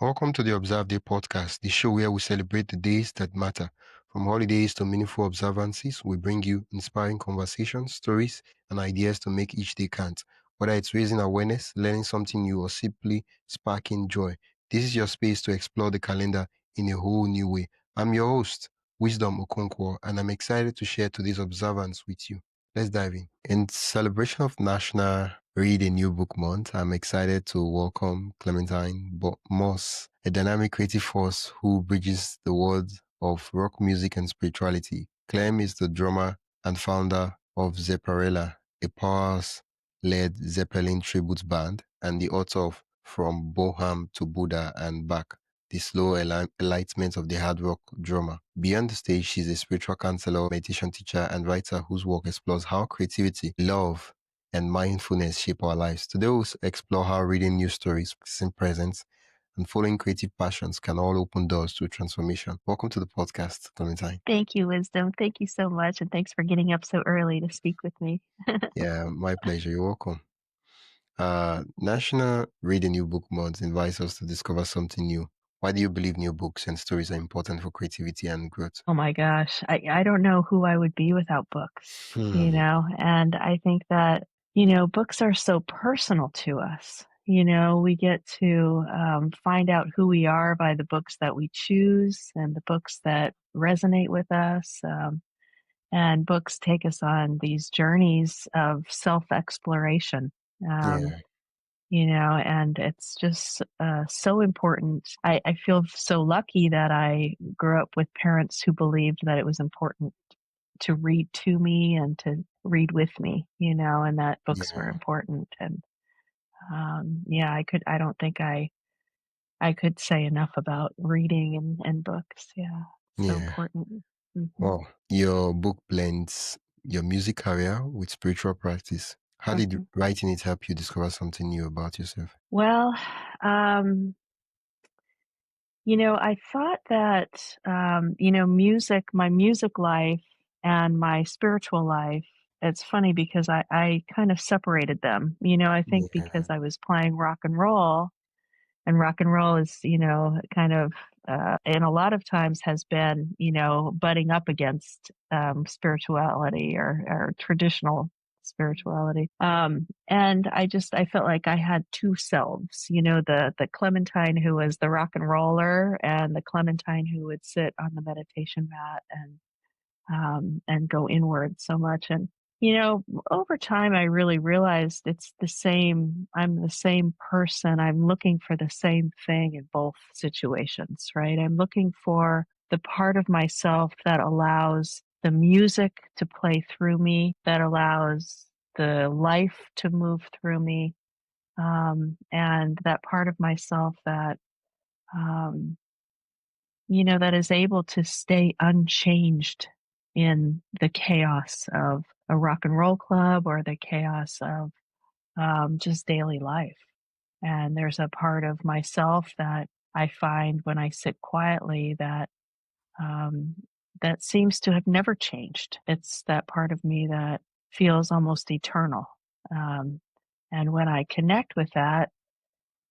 Welcome to the Observe Day podcast, the show where we celebrate the days that matter. From holidays to meaningful observances, we bring you inspiring conversations, stories, and ideas to make each day count. Whether it's raising awareness, learning something new, or simply sparking joy, this is your space to explore the calendar in a whole new way. I'm your host, Wisdom Okonkwo, and I'm excited to share today's observance with you. Let's dive in. In celebration of National Read a New Book Month, I'm excited to welcome Clementine Moss, a dynamic creative force who bridges the worlds of rock music and spirituality. Clem is the drummer and founder of Zepparella, a Powers-led Zeppelin tribute band, and the author of From Boham to Buddha and Back, the slow enlightenment of the hard rock drummer. Beyond the stage, she's a spiritual counselor, meditation teacher, and writer whose work explores how creativity, love, and mindfulness shape our lives. Today, we'll explore how reading new stories, practicing presence, and following creative passions can all open doors to transformation. Welcome to the podcast, Clementine. Thank you, Wisdom. Thank you so much. And thanks for getting up so early to speak with me. Yeah, my pleasure. You're welcome. National Read a New Book Month invites us to discover something new. Why do you believe new books and stories are important for creativity and growth? Oh my gosh. I don't know who I would be without books, and I think that, books are so personal to us. We get to find out who we are by the books that we choose and the books that resonate with us. And books take us on these journeys of self-exploration. Um, Yeah, and it's just so important. I feel so lucky that I grew up with parents who believed that it was important to read to me and to read with me, and that books were yeah, important. And yeah, I don't think I could say enough about reading and books. Yeah, so yeah. important. Hmm. Wow. Your book blends your music career with spiritual practice. How did Hmm. writing it help you discover something new about yourself? Well, um, I thought that, my music life and my spiritual life, it's funny because I kind of separated them. I think because Yeah, I was playing and rock and roll is, kind of, and a lot of times has been, butting up against spirituality or traditional spirituality. And I felt like I had two selves, the Clementine who was the rock and roller and the Clementine who would sit on the meditation mat and go inward so much. And, over time, I really realized it's the same. I'm the same person. I'm looking for the same thing in both situations, right? I'm looking for the part of myself that allows the music to play through me, that allows the life to move through me, and that part of myself that, um, that is able to stay unchanged in the chaos of a rock and roll club or the chaos of just daily life. And there's a part of myself that I find when I sit quietly um, that seems to have never changed. It's that part of me that feels almost eternal. Um, and when I connect with that,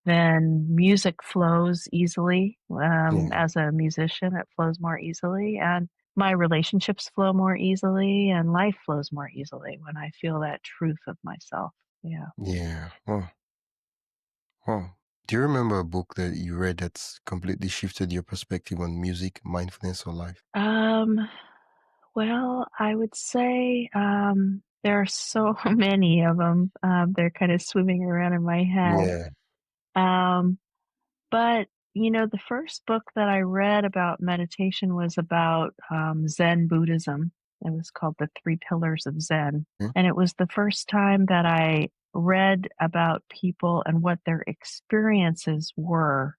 then music flows easily. yeah, As a musician, it flows more easily, and my relationships flow more easily, and life flows more easily when I feel that truth of myself. Yeah. yeah. Oh, wow. Do you remember a book that you read that's completely shifted your perspective on music, mindfulness, or life? Um, well, I would say there are so many of them. They're kind of swimming around in my head. Yeah. Um, But, the first book that I read about meditation was about Zen Buddhism. It was called The Three Pillars of Zen. Hmm? And it was the first time that I read about people and what their experiences were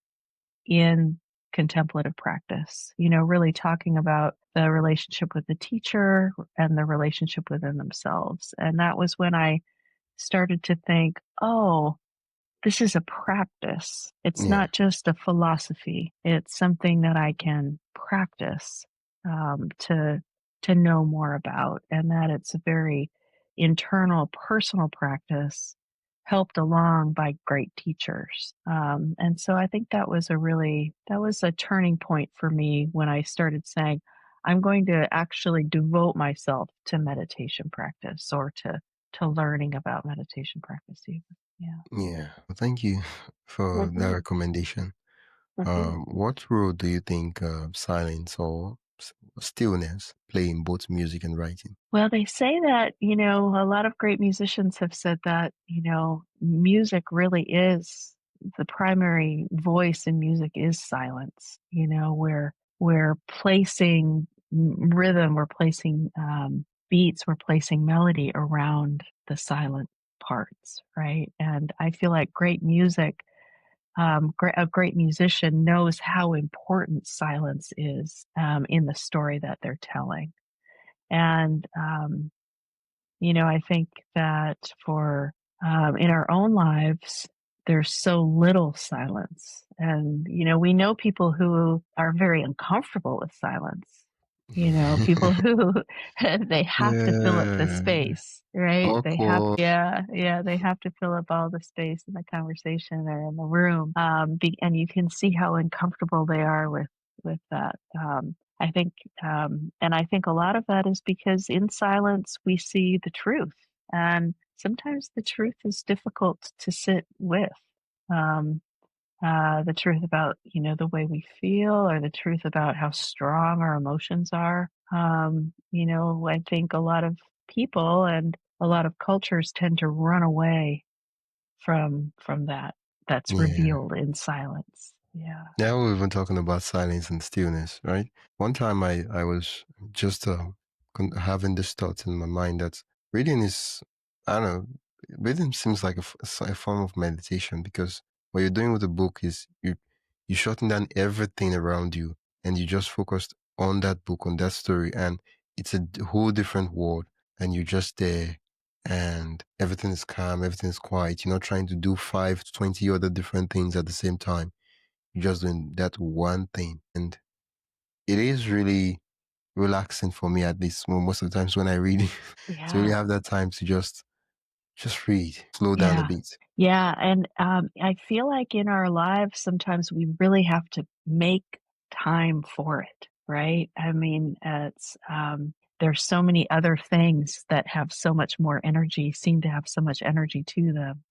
in contemplative practice, really talking about the relationship with the teacher and the relationship within themselves. And that was when I started to think, oh, this is a practice. It's Yeah, not just a philosophy. It's something that I can practice to know more about, and that it's a very internal, personal practice helped along by great teachers. And so I think that was a turning point for me when I started saying, I'm going to actually devote myself to meditation practice or to learning about meditation practice even. Yeah. Yeah. Well, thank you for that Mhm. recommendation. Mhm. What role do you think silence or stillness play in both music and writing? Well, they say that, a lot of great musicians have said that, music really is the primary voice in music is silence. Where we're placing rhythm, we're placing beats, we're placing melody around the silent parts, right? And I feel like great music, a great musician knows how important silence is in the story that they're telling. And I think that for in our own lives, there's so little silence. And, we know people who are very uncomfortable with silence. People who they have to fill up the Yeah. space, right? Awkward. Yeah, they have to fill up all the space in the conversation or in the room. And you can see how uncomfortable they are with that. I think, and I think a lot of that is because in silence we see the truth, and sometimes the truth is difficult to sit with. Um, the truth about the way we feel, or the truth about how strong our emotions are. I think a lot of people and a lot of cultures tend to run away from that. That's Yeah. revealed in silence. Yeah. Now we're even talking about silence and stillness, right? One time I was just having this thought in my mind that reading is, I don't know, reading seems like a form of meditation, because what you're doing with the book is you shutting down everything around you and you just focused on that book, on that story, and it's a whole different world, and you're just there and everything is calm, everything is quiet. You're not trying to do 5 to 20 other different things at the same time. You're just doing that one thing. And it is really relaxing for me, at least most of the times when I read, to really Yeah. have that time to just read, slow down a Yeah. bit. Yeah, and, I feel like in our lives, sometimes we really have to make time for it, right? I mean, there's so many other things that have so much more energy, seem to have so much energy to them.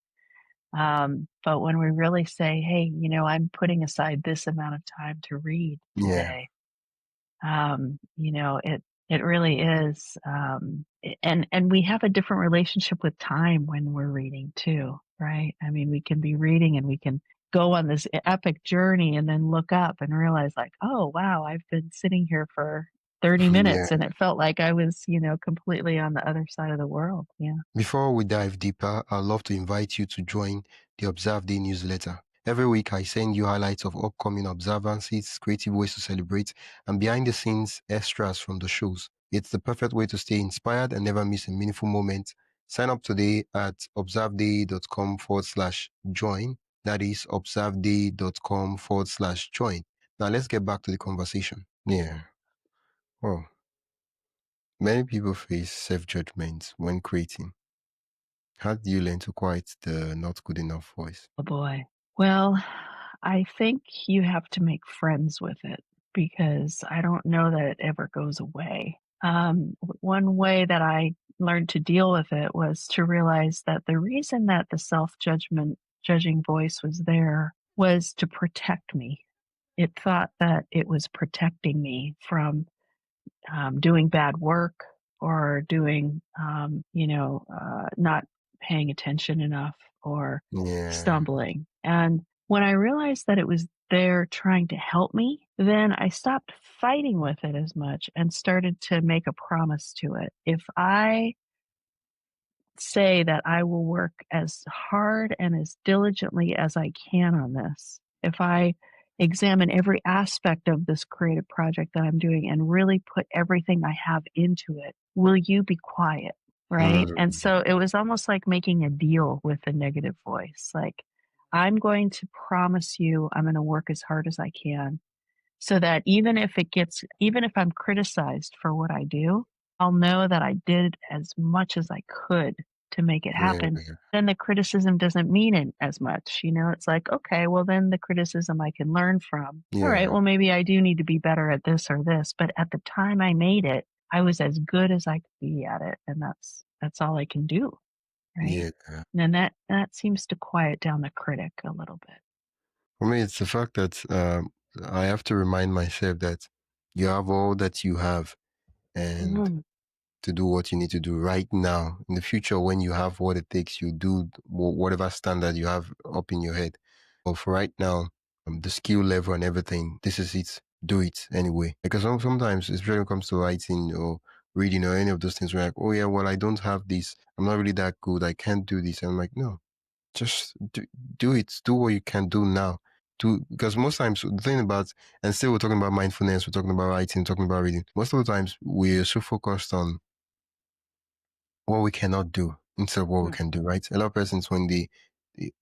But when we really say, "Hey, I'm putting aside this amount of time to read Yeah. today," it really is, and we have a different relationship with time when we're reading too, right? I mean, we can be reading and we can go on this epic journey and then look up and realize like, "Oh, wow, I've been sitting here for 30 minutes Yeah. and it felt like I was, completely on the other side of the world." Yeah. Before we dive deeper, I'd love to invite you to join the Observe Day newsletter. Every week, I send you highlights of upcoming observances, creative ways to celebrate, and behind the scenes extras from the shows. It's the perfect way to stay inspired and never miss a meaningful moment. Sign up today at observeday.com/join. That is observeday.com/join. Now, let's get back to the conversation. Yeah. Oh, many people face self judgment when creating. How do you learn to quiet the not good enough voice? Oh boy. Well, I think you have to make friends with it because I don't know that it ever goes away. One way that I learned to deal with it was to realize that the reason that the judging voice was there was to protect me. It thought that it was protecting me from doing bad work or doing, not paying attention enough or Yeah. stumbling. And when I realized that it was there trying to help me, then I stopped fighting with it as much and started to make a promise to it. If I say that I will work as hard and as diligently as I can on this, if I examine every aspect of this creative project that I'm doing and really put everything I have into it, will you be quiet? Right. And Mm, so it was almost like making a deal with the negative voice. Like, I'm going to promise you I'm going to work as hard as I can so that even if I'm criticized for what I do, I'll know that I did as much as I could to make it Yeah. happen, then the criticism doesn't mean it as much. It's like, okay, well, then the criticism I can learn from. All right, Yeah. well, maybe I do need to be better at this or this, but at the time I made it, I was as good as I could be at it, and that's all I can do, right? Yeah. And that seems to quiet down the critic a little bit. For me, it's the fact that I have to remind myself that you have all that you have, and Mhm. to do what you need to do right now. In the future, when you have what it takes, you do whatever standard you have up in your head. But for right now, the skill level and everything, this is it. Do it anyway. Because sometimes, especially when it comes to writing or reading or any of those things, we're like, oh yeah, well, I don't have this. I'm not really that good. I can't do this. And I'm like, no, just do it. Do what you can do now. Do, because most times the thing about, and still we're talking about mindfulness, we're talking about writing, talking about reading. Most of the times we're so focused on what we cannot do instead of what we Mm, can do, right? A lot of persons when the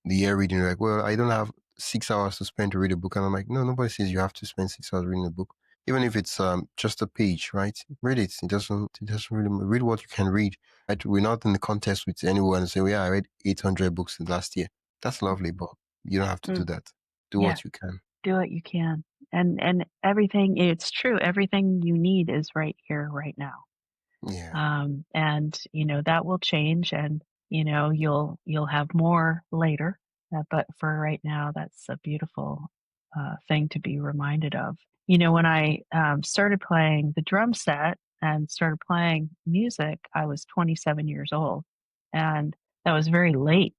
year reading, they're like, well, I don't have 6 hours to spend to read a book. And I'm like, no, nobody says you have to spend 6 hours reading a book. Even if it's just a page, right? Read it. It doesn't really read what you can read. Right? We're not in the contest with anyone and say, well, yeah, I read 800 books last year. That's mm, lovely, but you don't have to do mm. that. Do Yeah, what you can. do what you can. And everything, it's true. Everything you need is right here, right now. Yeah. And that will change, and you'll have more later. But for right now, that's a beautiful thing to be reminded of. When I started playing the drum set and started playing music, I was 27 years old, and that was very late.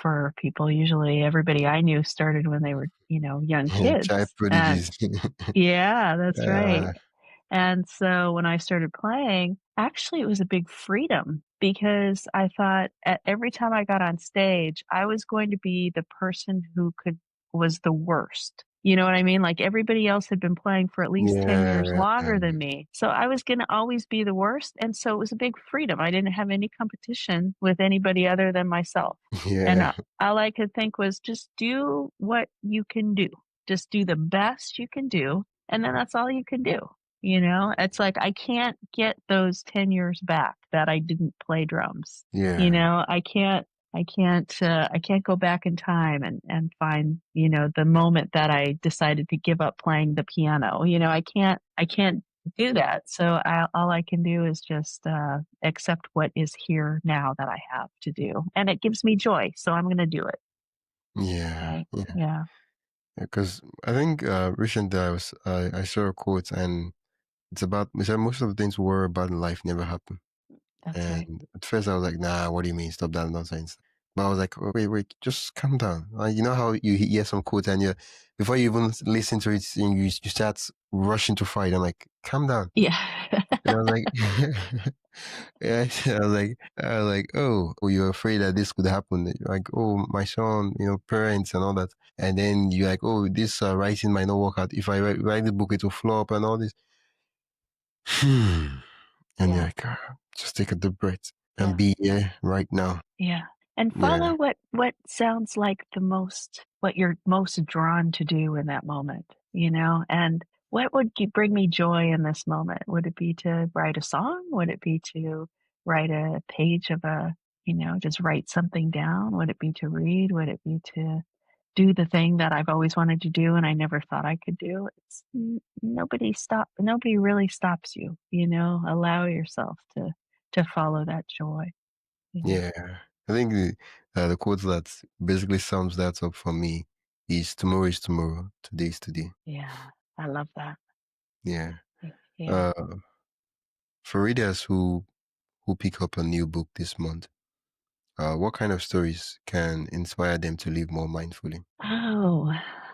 For people. Usually, everybody I knew started when they were young Yeah. Child kids. And prodigies. yeah, that's right. uh, And so when I started playing, actually it was a big freedom because I thought every time I got on stage, I was going to be the person who was the worst. You know what I mean? Like everybody else had been playing for at least 10 years yeah. longer than me. So I was going to always be the worst. And so it was a big freedom. I didn't have any competition with anybody other than myself. And Yeah. all I could think was just do what you can do. Just do the best you can do. And then that's all you can do. It's like I can't get those 10 years back that I didn't play drums. Yeah. I can't go back in time and find, the moment that I decided to give up playing the piano. I can't do that. So all I can do is just accept what is here now that I have to do. And it gives me joy. So I'm going to do it. Yeah. Right. Yeah. Yeah. Because I think recently I saw a quote, and it said most of the things we worry about in life never happen. That's right. And at first I was like, nah, what do you mean? Stop that nonsense. But I was like, oh, wait, just calm down. You know how you hear some quote and before you even listen to it, you start rushing to fight. I'm like, calm down. Yeah. And I was like, yeah, I was like, oh, you're afraid that this could happen. Like, oh, my son, parents and all that. And then you're like, oh, this writing might not work out. If I write the book, it will flop and all this. And you're Yeah. like, just take a deep breath and Yeah. be here right now. Yeah, and Yeah, follow what sounds like what you're most drawn to do in that moment, and what would bring me joy in this moment? Would it be to write a song? Would it be to write a page of just write something down? Would it be to read? Would it be to do the thing that I've always wanted to do and I never thought I could do? Nobody really stops you, allow yourself to follow that joy. Yeah. yeah. I think the quote that basically sums that up for me is tomorrow, today is today. Yeah, I love that. Yeah. Yeah. Uh, for readers who pick up a new book this month, what kind of stories can inspire them to live more mindfully? Oh,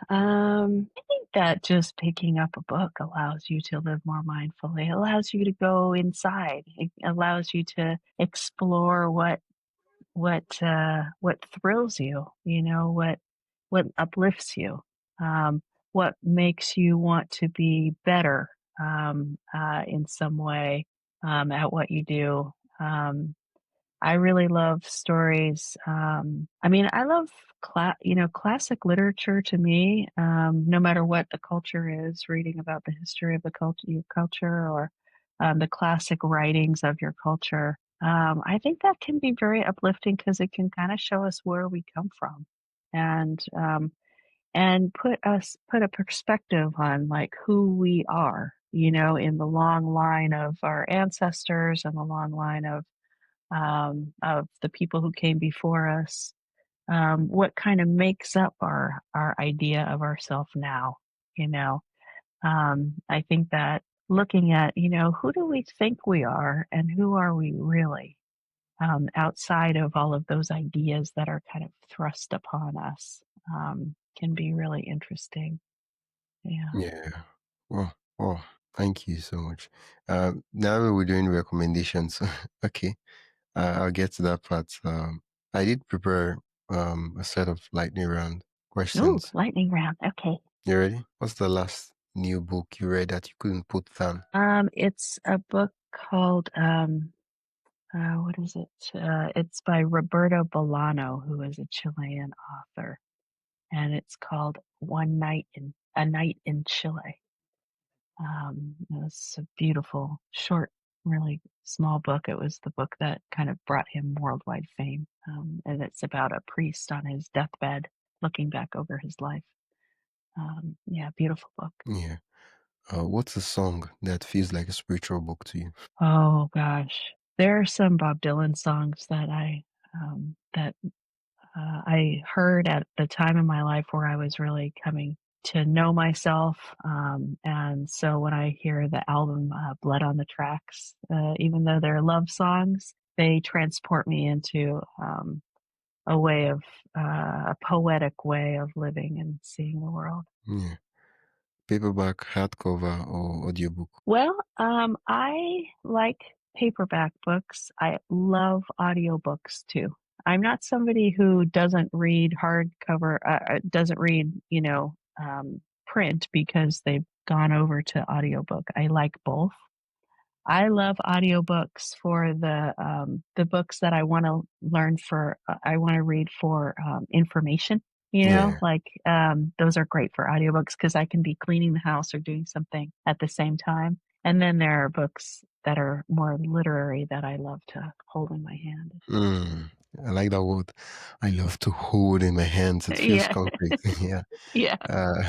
I think that just picking up a book allows you to live more mindfully. It allows you to go inside. It allows you to explore what thrills you, what uplifts you, what makes you want to be better in some way at what you do. I really love stories. I mean, I love classic literature to me. No matter what the culture is, reading about the history of your culture, or the classic writings of your culture. I think that can be very uplifting because it can kind of show us where we come from, and put a perspective on like who we are, in the long line of our ancestors and the long line of the people who came before us. What kind of makes up our idea of ourself now? You know, I think that looking at who do we think we are and who are we really, outside of all of those ideas that are kind of thrust upon us, can be really interesting. Yeah. Yeah. Well, oh, thank you so much. Now we're doing recommendations. Okay. I'll get to that part. I did prepare a set of lightning round Ooh, questions. lightning round. Okay. You ready? What's the last new book you read that you couldn't put down? It's a book called what is it? It's by Roberto Bolano, who is a Chilean author, and it's called One Night in A Night in Chile. It's a beautiful, short, really small book. It was the book that kind of brought him worldwide fame, and it's about a priest on his deathbed looking back over his life. Yeah, beautiful book. Yeah. What's a song that feels like a spiritual book to you? Oh gosh, there are some Bob Dylan songs that I heard at the time in my life where I was really coming to know myself. And so when I hear the album Blood on the Tracks, even though they're love songs, they transport me into a way of a poetic way of living and seeing the world. Yeah. Paperback, hardcover, or audiobook? Well, I like paperback books. I love audiobooks too. I'm not somebody who doesn't read hardcover, doesn't read, print because they've gone over to audiobook. I like both. I love audiobooks for the books that I want to learn for I want to read for information, Yeah. like those are great for audiobooks because I can be cleaning the house or doing something at the same time. And then there are books that are more literary that I love to hold in my hand. Mm, I like that word. I love to hold in my hands. It feels Yeah. concrete. Yeah. Yeah. Uh,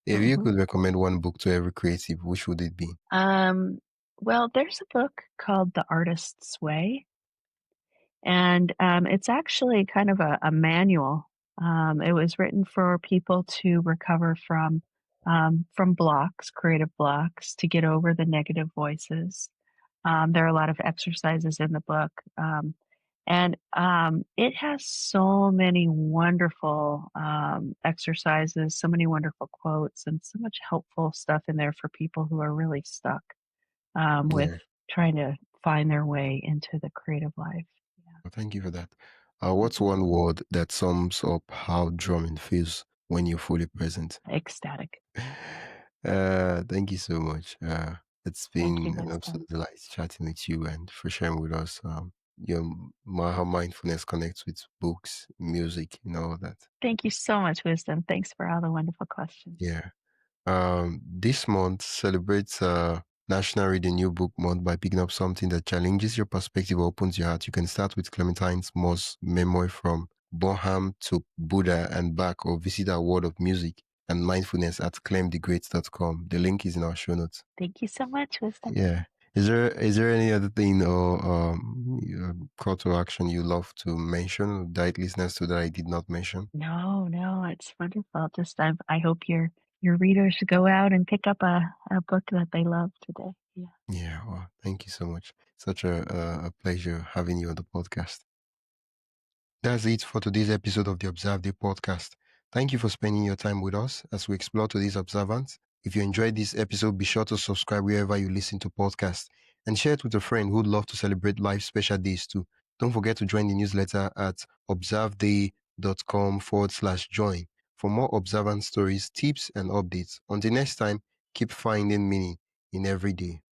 if you Mhm. could recommend one book to every creative, which would it be? Um, well, there's a book called The Artist's Way. And it's actually kind of a manual. It was written for people to recover from blocks, creative blocks, to get over the negative voices. There are a lot of exercises in the book. And it has so many wonderful exercises, so many wonderful quotes, and so much helpful stuff in there for people who are really stuck with Yeah. trying to find their way into the creative life. Well, thank you for that. What's Mhm. one word that sums up how drumming feels when you're fully present? Ecstatic. Thank you so much. It's Thank you, been an Wisdom. absolute delight chatting with you and for sharing with us how mindfulness connects with books, music, and all that. Thank you so much, Wisdom. Thanks for all the wonderful questions. Yeah. This month celebrates National Read a New Book Month by picking up something that challenges your perspective or opens your heart. You can start with Clementine Moss' memoir From Bonham to Buddha and Back, or visit our world of music and mindfulness at claimthegreats.com. The link is in our show notes. Thank you so much, Wisdom. Yeah. Is there any other thing or call to action you love to mention, direct listeners to that I did not mention? No, no, it's wonderful. Just I hope your readers go out and pick up a book that they love today. Yeah. Yeah, well, thank you so much. Such a pleasure having you on the podcast. That's it for today's episode of the Observe Day podcast. Thank you for spending your time with us as we explore today's observance. If you enjoyed this episode, be sure to subscribe wherever you listen to podcasts and share it with a friend who'd love to celebrate life special days too. Don't forget to join the newsletter at observeday.com/join for more observance stories, tips, and updates. Until next time, keep finding meaning in every day.